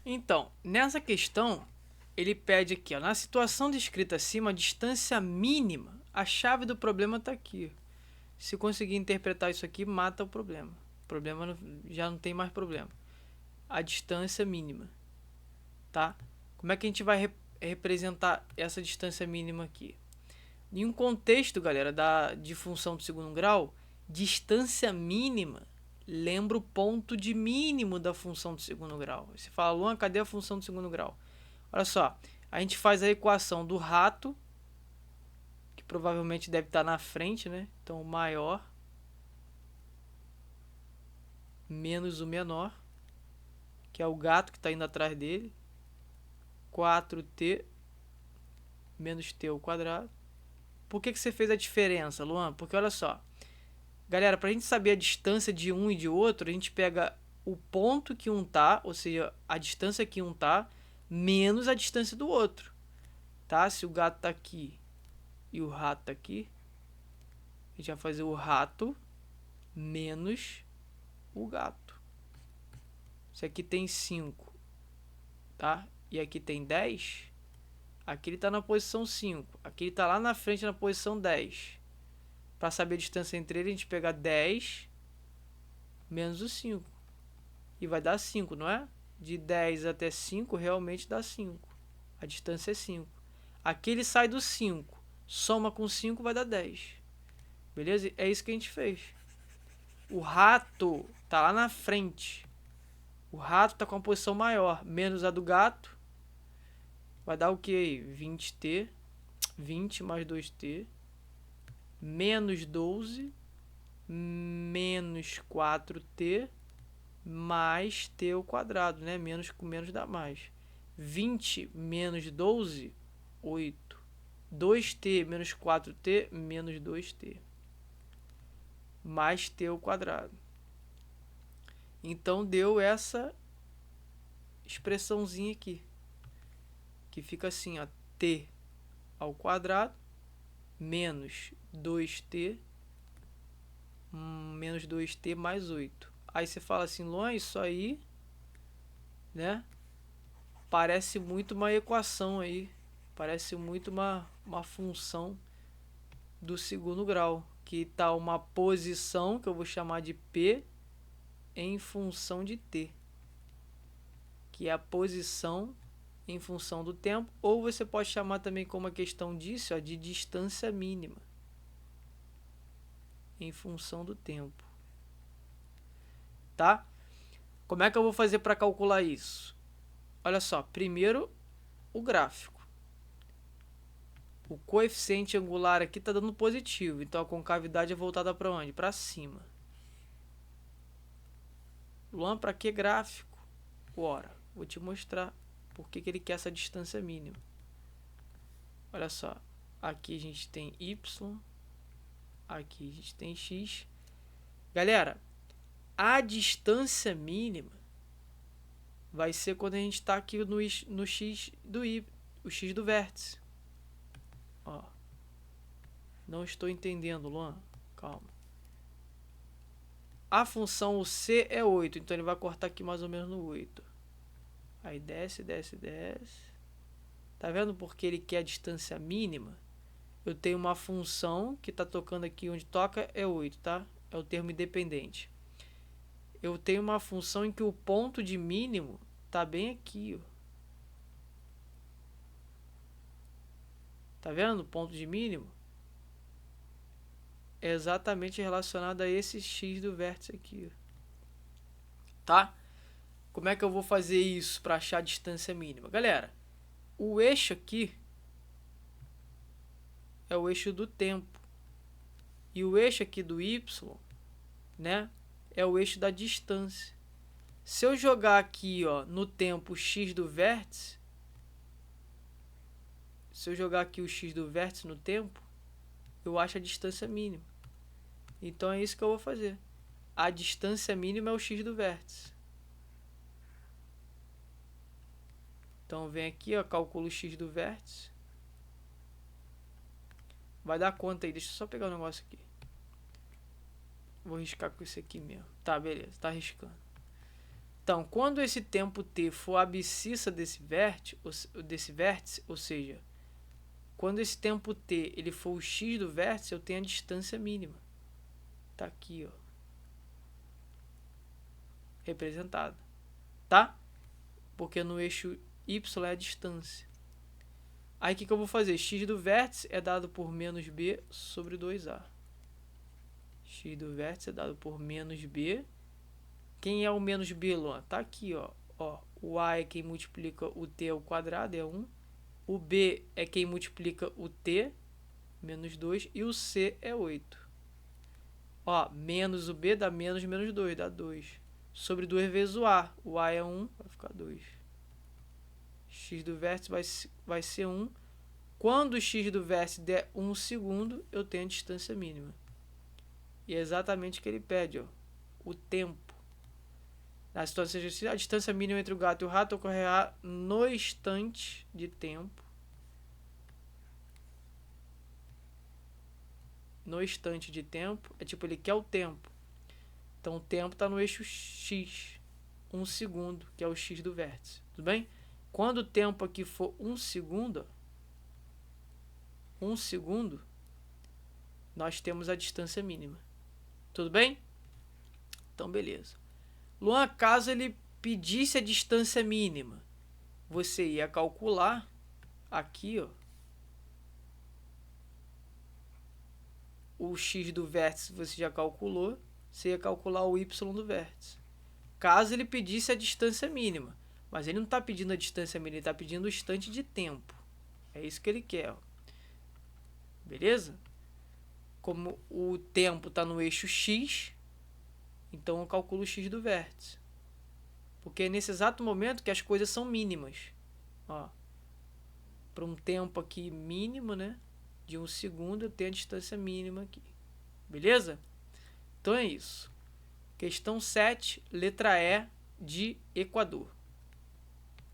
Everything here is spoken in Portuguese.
Então, nessa questão, ele pede aqui, ó, na situação descrita acima, a distância mínima, a chave do problema está aqui. Se conseguir interpretar isso aqui, mata o problema. O problema já não tem mais problema. A distância mínima, tá? Como é que a gente vai representar essa distância mínima aqui? Em um contexto, galera, de função do segundo grau, distância mínima lembra o ponto de mínimo da função do segundo grau. Você fala, Luan, cadê a função do segundo grau? Olha só, a gente faz a equação do rato, que provavelmente deve estar na frente, né? Então, o maior menos o menor, que é o gato que está indo atrás dele, 4t menos t ao quadrado. Por que você fez a diferença, Luan? Porque olha só, galera, para a gente saber a distância de um e de outro, a gente pega o ponto que um tá, ou seja, a distância que um tá, menos a distância do outro, tá? Se o gato tá aqui e o rato tá aqui, a gente vai fazer o rato menos o gato. Se aqui tem 5, tá? E aqui tem 10, aqui ele tá na posição 5, aqui ele tá lá na frente na posição 10. Para saber a distância entre eles, a gente pega 10 menos o 5. E vai dar 5, não é? De 10 até 5 realmente dá 5. A distância é 5. Aqui ele sai do 5. Soma com 5 vai dar 10. Beleza? É isso que a gente fez. O rato tá lá na frente. O rato tá com uma posição maior. Menos a do gato. Vai dar o que aí? 20t. 20 mais 2t. Menos 12. Menos 4t. Mais t ao quadrado, né? Menos com menos dá mais. 20 menos 12, 8. 2t menos 4t, menos 2t. Mais t ao quadrado. Então, deu essa expressãozinha aqui. Que fica assim, ó. T ao quadrado, menos 2t, menos 2t mais 8. Aí você fala assim, Luan, isso aí, né? Parece muito uma equação aí. Parece muito uma função do segundo grau. Que está uma posição, que eu vou chamar de P, em função de T. Que é a posição em função do tempo. Ou você pode chamar também como a questão disso, ó, de distância mínima. Em função do tempo. Tá? Como é que eu vou fazer para calcular isso? Olha só, primeiro o gráfico. O coeficiente angular aqui está dando positivo, então a concavidade é voltada para onde? Para cima. Luan, para que gráfico? Ora, vou te mostrar por que ele quer essa distância mínima. Olha só, aqui a gente tem y, aqui a gente tem x. Galera, a distância mínima vai ser quando a gente está aqui no x do y, o x do vértice. Ó, não estou entendendo, Luan. Calma. A função o c é 8, então ele vai cortar aqui mais ou menos no 8. Aí desce, desce, desce. Tá vendo porque ele quer a distância mínima? Eu tenho uma função que está tocando aqui onde toca é 8, tá? É o termo independente. Eu tenho uma função em que o ponto de mínimo está bem aqui, ó. Tá vendo? O ponto de mínimo é exatamente relacionado a esse x do vértice aqui, ó. Tá? Como é que eu vou fazer isso para achar a distância mínima? Galera, o eixo aqui é o eixo do tempo. E o eixo aqui do y, né, é o eixo da distância. Se eu jogar aqui, ó, no tempo x do vértice, se eu jogar aqui o x do vértice no tempo, eu acho a distância mínima. Então é isso que eu vou fazer. A distância mínima é o x do vértice. Então vem aqui, ó, calculo o x do vértice. Vai dar conta aí, deixa eu só pegar o negócio aqui. Vou riscar com isso aqui mesmo. Tá, beleza, tá riscando. Então, quando esse tempo t for a abscissa desse vértice, ou seja, quando esse tempo t ele for o x do vértice, eu tenho a distância mínima. Tá aqui, ó, representada, tá? Porque no eixo y é a distância. Aí o que eu vou fazer? X do vértice é dado por menos b sobre 2a. X do vértice é dado por menos b. Quem é o menos b, Luan? Tá aqui, ó. O a é quem multiplica o t ao quadrado, é 1. O b é quem multiplica o t, menos 2. E o c é 8. Ó, menos o b dá menos 2, dá 2. Sobre 2 vezes o a. O a é 1, vai ficar 2. X do vértice vai ser 1. Quando o x do vértice der 1 segundo, eu tenho a distância mínima. E é exatamente o que ele pede, ó, o tempo. Na situação de exercício, a distância mínima entre o gato e o rato ocorrerá no instante de tempo. No instante de tempo, é tipo, ele quer o tempo. Então, o tempo está no eixo x. 1 segundo, que é o x do vértice. Tudo bem? Quando o tempo aqui for 1 segundo, 1 segundo, nós temos a distância mínima. Tudo bem? Então, beleza. Luan, caso ele pedisse a distância mínima, você ia calcular aqui, ó, o x do vértice você já calculou, você ia calcular o y do vértice. Caso ele pedisse a distância mínima, mas ele não está pedindo a distância mínima, ele está pedindo o instante de tempo. É isso que ele quer, ó. Beleza? Como o tempo está no eixo x, então eu calculo o x do vértice. Porque é nesse exato momento que as coisas são mínimas. Ó, para um tempo aqui mínimo, né, de 1 segundo, eu tenho a distância mínima aqui. Beleza? Então é isso. Questão 7, letra E de Equador.